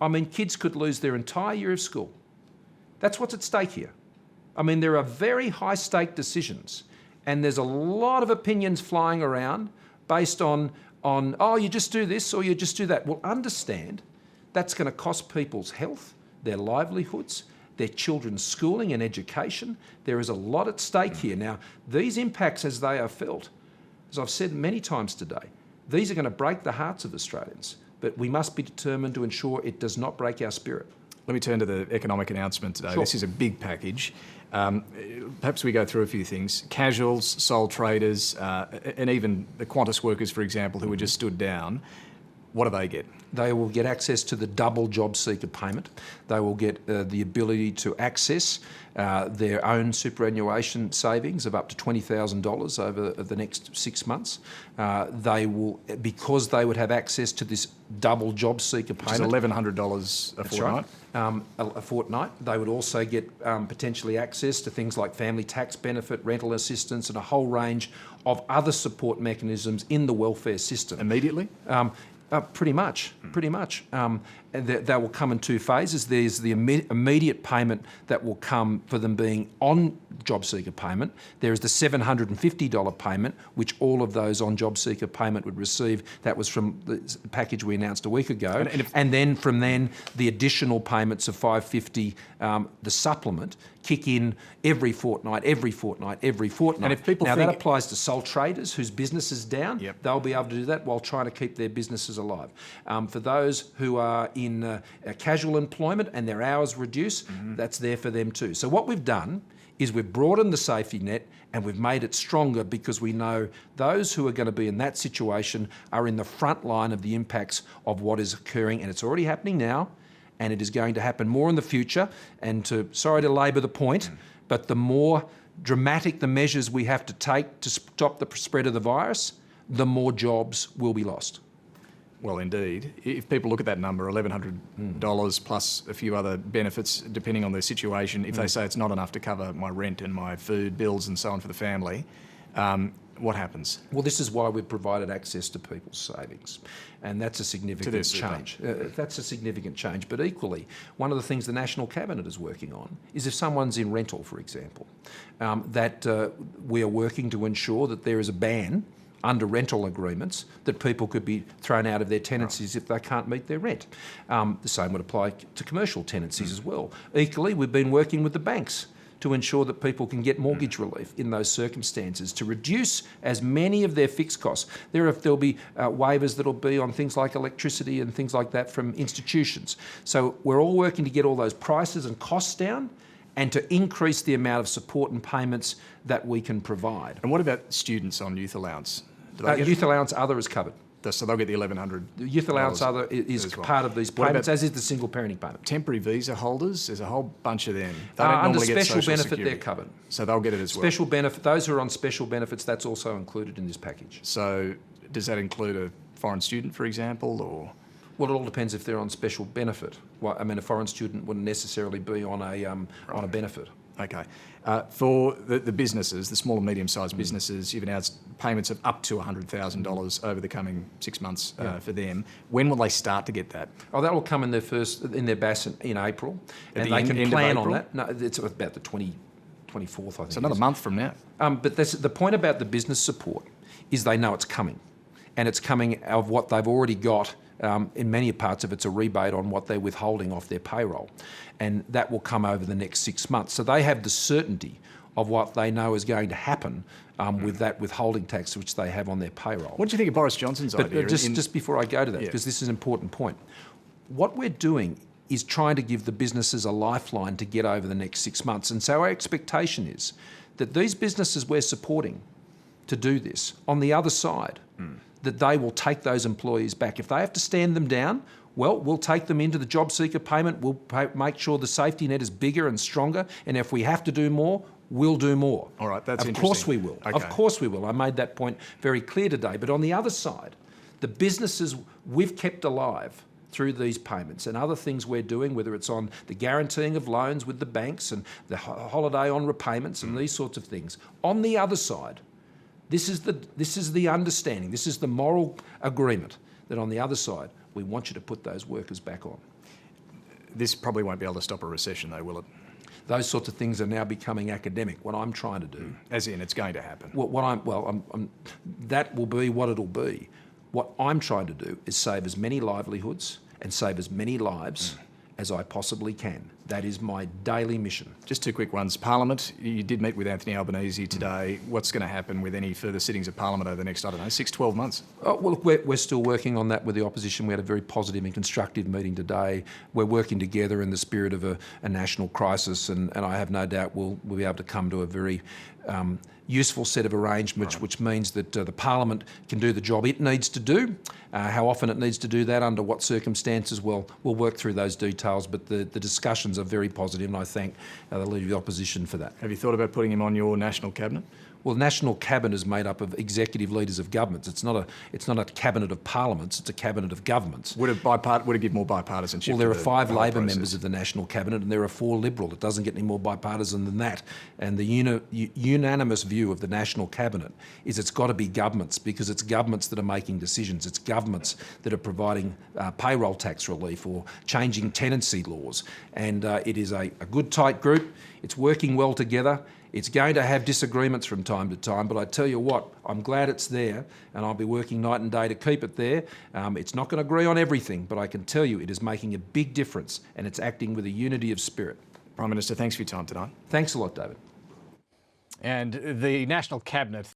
I mean, kids could lose their entire year of school. That's what's at stake here. I mean, there are very high-stake decisions, and there's a lot of opinions flying around based on, oh, you just do this or you just do that. Well, understand that's going to cost people's health, their livelihoods, their children's schooling and education. There is a lot at stake here. Now, these impacts as they are felt, as I've said many times today, these are going to break the hearts of Australians, but we must be determined to ensure it does not break our spirit. Let me turn to the economic announcement today. Sure. This is a big package. Perhaps we go through a few things. Casuals, sole traders, and even the Qantas workers, for example, who were just stood down. What do they get? They will get access to the double job seeker payment. They will get the ability to access their own superannuation savings of up to $20,000 over the next 6 months. They will, because they would have access to this double job seeker payment. Which is $1,100 a fortnight. Right. A fortnight. They would also get potentially access to things like family tax benefit, rental assistance, and a whole range of other support mechanisms in the welfare system. Immediately? Pretty much. And that will come in two phases. There's the immediate payment that will come for them being on job seeker payment. There is the $750 payment, which all of those on job seeker payment would receive. That was from the package we announced a week ago. And then from then, the additional payments of $550, the supplement, kick in every fortnight. And if people that applies to sole traders whose business is down, they'll be able to do that while trying to keep their businesses alive. For those who are in casual employment and their hours reduce, that's there for them too. So what we've done is we've broadened the safety net and we've made it stronger because we know those who are going to be in that situation are in the front line of the impacts of what is occurring, and it's already happening now, and it is going to happen more in the future. And sorry to labour the point, but the more dramatic the measures we have to take to stop the spread of the virus, the more jobs will be lost. Well, indeed. If people look at that number, $1,100 plus a few other benefits, depending on their situation, if they say it's not enough to cover my rent and my food bills and so on for the family, what happens? Well, this is why we've provided access to people's savings, and that's a significant change. That's a significant change. But equally, one of the things the National Cabinet is working on is if someone's in rental, for example, that we are working to ensure that there is a ban under rental agreements that people could be thrown out of their tenancies if they can't meet their rent. The same would apply to commercial tenancies as well. Equally, we've been working with the banks to ensure that people can get mortgage relief in those circumstances, to reduce as many of their fixed costs. There'll be waivers that'll be on things like electricity and things like that from institutions. So we're all working to get all those prices and costs down and to increase the amount of support and payments that we can provide. And what about students on youth allowance? Youth allowance other is covered. So they'll get the $1,100. The youth allowance other is part of these payments, as is the single parenting payment. Temporary visa holders, there's a whole bunch of them. They don't normally under get special social benefit, security. they're covered. So they'll get it as well. Special benefit, those who are on special benefits, that's also included in this package. So does that include a foreign student, for example, or? Well, it all depends if they're on special benefit. Well, I mean, a foreign student wouldn't necessarily be on a benefit. Okay. For the businesses, the small and medium-sized businesses, you've announced payments of up to $100,000 over the coming 6 months for them. When will they start to get that? Oh, that will come in their BAS in April, and they can plan on that. No, it's about the 24th, I think. It's another month from now. But the point about the business support is they know it's coming, and it's coming of what they've already got. In many parts of it's a rebate on what they're withholding off their payroll, and that will come over the next 6 months. So they have the certainty of what they know is going to happen with that withholding tax which they have on their payroll. What do you think of Boris Johnson's idea? Just before I go to that, because this is an important point, what we're doing is trying to give the businesses a lifeline to get over the next 6 months. And so our expectation is that these businesses we're supporting to do this, on the other side, that they will take those employees back. If they have to stand them down, well, we'll take them into the job seeker payment. We'll make sure the safety net is bigger and stronger. And if we have to do more, we'll do more. All right, that's interesting. Of course we will. Okay. Of course we will. I made that point very clear today. But on the other side, the businesses we've kept alive through these payments and other things we're doing, whether it's on the guaranteeing of loans with the banks and the holiday on repayments and these sorts of things. On the other side, this is the understanding, this is the moral agreement that on the other side, we want you to put those workers back on. This probably won't be able to stop a recession, though, will it? Those sorts of things are now becoming academic. What I'm trying to do, As in, it's going to happen. that will be what it'll be. What I'm trying to do is save as many livelihoods and save as many lives as I possibly can. That is my daily mission. Just two quick ones. Parliament, you did meet with Anthony Albanese today. What's going to happen with any further sittings of Parliament over the next, 6-12 months? Well, look, we're still working on that with the opposition. We had a very positive and constructive meeting today. We're working together in the spirit of a national crisis, and I have no doubt we'll be able to come to a very useful set of arrangements, which means that the Parliament can do the job it needs to do. How often it needs to do that, under what circumstances, well, we'll work through those details, but the discussions are very positive, and I thank the Leader of the Opposition for that. Have you thought about putting him on your national cabinet? Well, National Cabinet is made up of executive leaders of governments. It's not a cabinet of parliaments, it's a cabinet of governments. Would it give more bipartisanship? Well, there to are the 5 whole Labor process? members of the National Cabinet and there are 4 Liberal. It doesn't get any more bipartisan than that. And the unanimous view of the National Cabinet is it's got to be governments, because it's governments that are making decisions. It's governments that are providing payroll tax relief or changing tenancy laws. And it is a good, tight group. It's working well together. It's going to have disagreements from time to time, but I tell you what, I'm glad it's there, and I'll be working night and day to keep it there. It's not going to agree on everything, but I can tell you it is making a big difference, and it's acting with a unity of spirit. Prime Minister, thanks for your time tonight. Thanks a lot, David. And the National Cabinet